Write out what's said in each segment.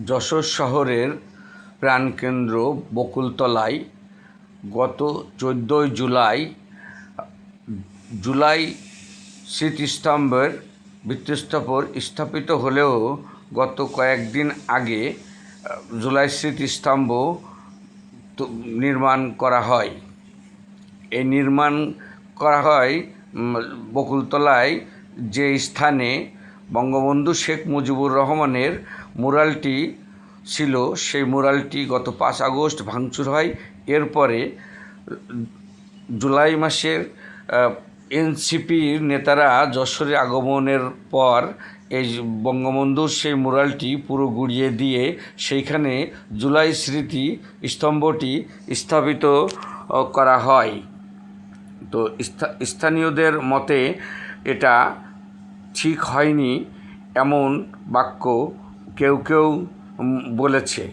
যশোর শহরের প্রাণকেন্দ্র বকুলতলায় গত 14 জুলাই স্মৃতিস্তম্ভের ভিত্তিস্তম্ভ স্থাপিত হলেও গত কয়েকদিন আগে জুলাই স্মৃতিস্তম্ভ নির্মাণ করা হয়। এই নির্মাণ করা হয় বকুলতলায় যে স্থানে বঙ্গবন্ধু শেখ মুজিবুর রহমানের মুরালটি ছিল, সেই মুরালটি গত 5 আগস্ট ভাঙচুর হয়। এরপরে জুলাই মাসের এনসিপির নেতারা যশোরে আগমনের পর এই বঙ্গবন্ধুর সেই মুরালটি পুরো গুঁড়িয়ে দিয়ে সেইখানে জুলাই স্মৃতি স্তম্ভটি স্থাপিত করা হয়। তো স্থানীয়দের মতে এটা ঠিক হয়নি এমন বাক্য কেউ কেউ বলেছে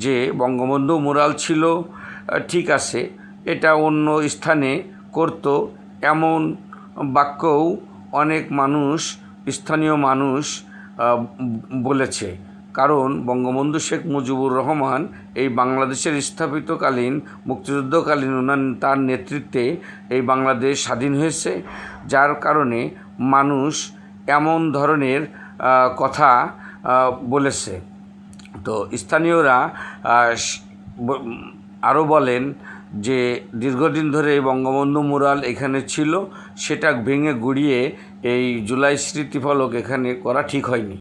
যে বঙ্গবন্ধু মুরাল ছিল ঠিক আছে, এটা অন্য স্থানে করত, এমন বাক্যও অনেক স্থানীয় মানুষ বলেছে। কারণ বঙ্গবন্ধু শেখ মুজিবুর রহমান এই বাংলাদেশের স্থাপিতকালীন মুক্তিযুদ্ধকালীন তার নেতৃত্বে এই বাংলাদেশ স্বাধীন হয়েছে, যার কারণে মানুষ এমন ধরনের কথা বলেছে। তো স্থানীয়রা আরও বলেন যে দীর্ঘদিন ধরে এই বঙ্গবন্ধু মুরাল এখানে ছিল, সেটা ভেঙে গুঁড়িয়ে এই জুলাই স্মৃতিফলক এখানে করা ঠিক হয়নি।